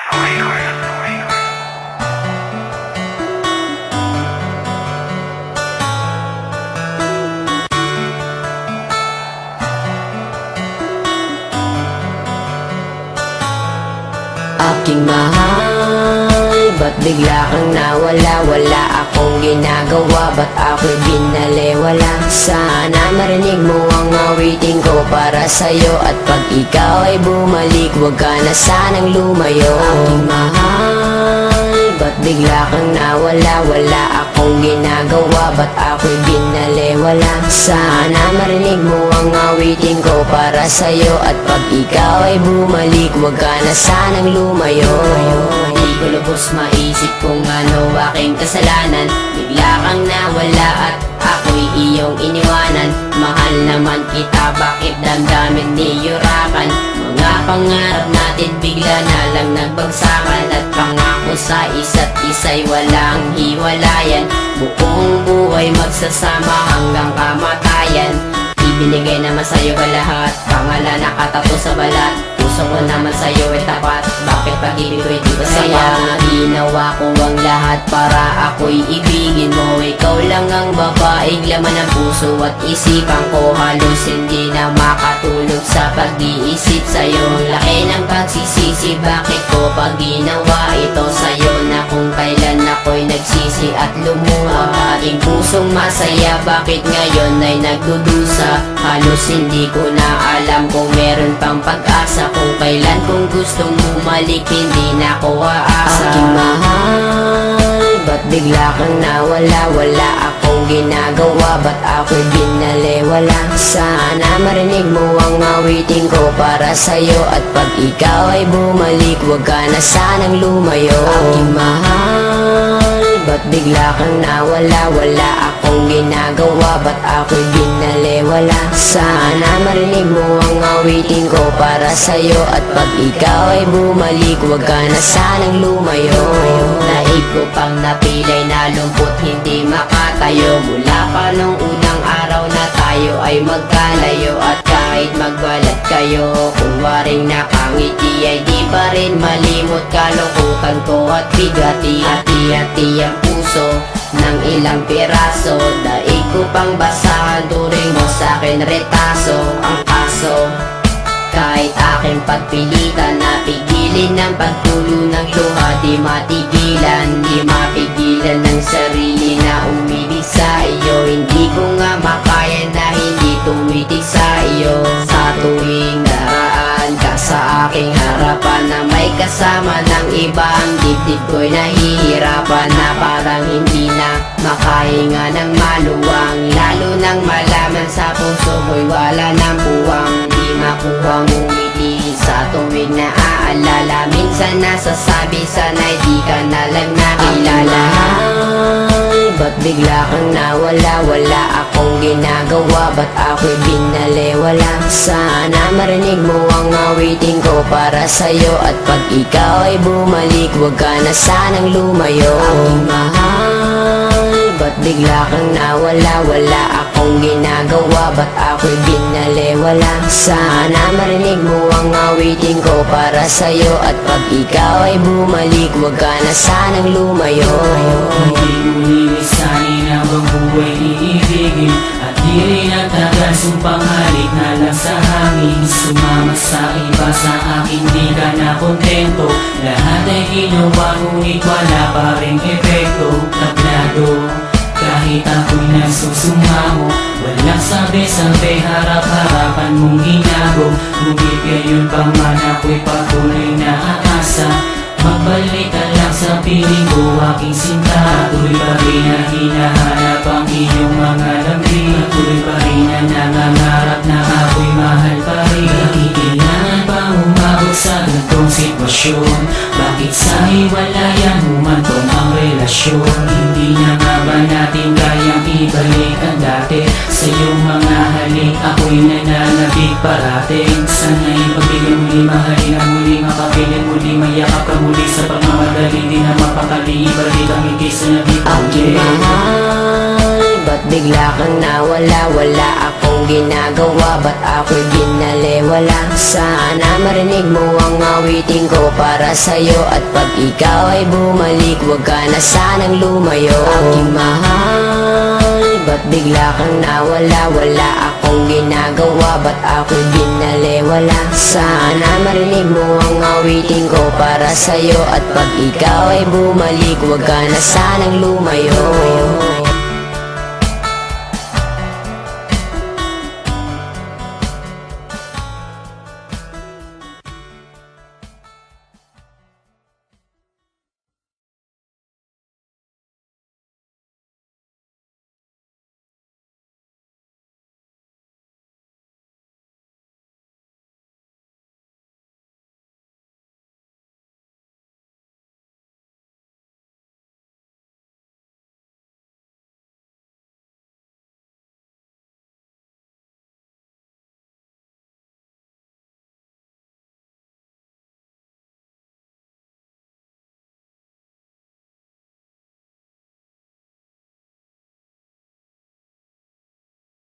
Aking mahal, ba't bigla kang nawala? Wala akong ginagawa, ba't ako'y binaliwala? Sana marinig mo ang awitin ko para sa'yo, at pag ikaw ay bumalik, huwag ka na sanang lumayo. Aking mahal, ba't bigla kang nawala? Wala akong ginagawa, ba't ako'y binaliwala? Sana marinig mo ang awitin ko para sa'yo, at pag ikaw ay bumalik, huwag ka na sanang lumayo. Di ko lubos maisip kung ano aking kasalanan. Bigla kang nawala at ako'y iyong iniwanan. Mahal naman kita, bakit damdamin niyurakan? Mga pangarap natin bigla na lang nagbagsakan, at pangako sa isa't isa'y walang hiwalayan. Buong buhay magsasama hanggang kamatayan. Ibinigay naman sa'yo ka lahat, pangalan nakatato sa balat. Puso ko naman sa'yo ay tapat, bakit pag-ibig ko'y di ba saya? Ginawa ko ang lahat para ako'y ibigin mo. Ikaw lang ang babaeng laman ng puso at isipan ko. Halos hindi na makatulog sa pag-iisip sa'yo. Laki ng pagsisisi, bakit ko pag ginawa ito sa'yo? Na kung kailan ako'y nagsisi at lumuha. Aking pusong masaya, bakit ngayon ay nagdudusa? Halos hindi ko na alam kung meron pang pag-asa. Kung kailan kung gustong bumalik, hindi na ko aasa. Aking mahal, ba't bigla kang nawala? Wala akong ginagawa, ba't ako'y binaliwala? Sana marinig mo ang awitin ko para sa'yo, at pag ikaw ay bumalik, huwag ka na sanang lumayo. Aking mahal, ba't bigla kang nawala? Wala akong ginagawa, ba't ako'y binaliwala? Sana marinig mo ang awitin ko para sa'yo, at pag ikaw ay bumalik, huwag ka na sanang lumayo. Naib ko pang napilay na lumpot, hindi makatayo. Mula pa nung unang araw na tayo ay magkalayo, at kahit magbalat kayo, kung waring nakangiti ay di pa rin malimot. Kalungkutan ko at bigati, hati-hati ang puso ng ilang piraso. Daig ko pang basahan, turing mo sa'kin retaso. Ang kaso, kahit aking pagpilitan, napigilin ng pagtulo ng luha. Di matigilan, di mapigilan ng sarili na umibig sa iyo. Hindi ko nga makaya na hindi tumitig sa iyo. Sa tuwing daraan ka sa aking harapan, na may kasama ng ibang dibdib ko'y nahihirapan. Na parang hindi na makahinga ng maluwang, lalo nang malaman sa puso ko'y wala ng buwang. Di makuhang umiti sa tuwing naaalala. Minsan nasasabi sana'y di ka na lang nakilala. Ba't bigla kang nawala? Wala akong ginagawa, ba't ako'y binaliwala? Sana marinig mo ang awitin ko para sa'yo, at pag ikaw ay bumalik, huwag ka na sanang lumayo. Aking mahal, ba't bigla kang nawala? Wala akong ginagawa, ba't ako'y binaliwala? Sana marinig mo ang awitin ko para sa'yo, at pag ikaw ay bumalik, huwag ka na sanang lumayo. Hindi mo lilisanin habang buhay iibigin, at di rin nagtagal sumpang halik na lang sa hangin. Sumama sa iba, sa akin di ka na kontento. Lahat ay ginawa ngunit wala pa rin epekto. Tablado, kahit ako'y nagsusumamo, walang sabi-sabi, harap-harapan mong ginago. Ngunit gayon pa man ako'y patuloy na aasa. Magbalik ka lang sa piling ko, aking sinta. Tuloy pa rin na hinahanap ang iyong mga lambing. Tuloy pa rin na nangangarap na ako'y mahal pa rin. Bakit kailangan pa umabot sa ganitong sitwasyon? Bakit sa hiwalayan humantong ang relasyon? Hindi na nga ba natin kayang ibalik ang dati? Sa iyong mga halik ako'y nananabik parating. Sana'y pagbigyan muli, mahalin ang muli, makapiling muli, mayakap ka muli. Sa pagmamadali di na mapakali, ibalik ang ngiti sa nabibuli. Aking mahal, ba't bigla kang nawala? Wala akong akong ginagawa, ba't ako'y binalewala? Sana marinig mo ang awitin ko para sa'yo, at pag ikaw ay bumalik, huwag ka na sanang lumayo. Aking mahal, ba't bigla kang nawala? Wala akong ginagawa, ba't ako'y binalewala? Sana marinig mo ang awitin ko para sa'yo, at pag ikaw ay bumalik, huwag ka na sanang lumayo.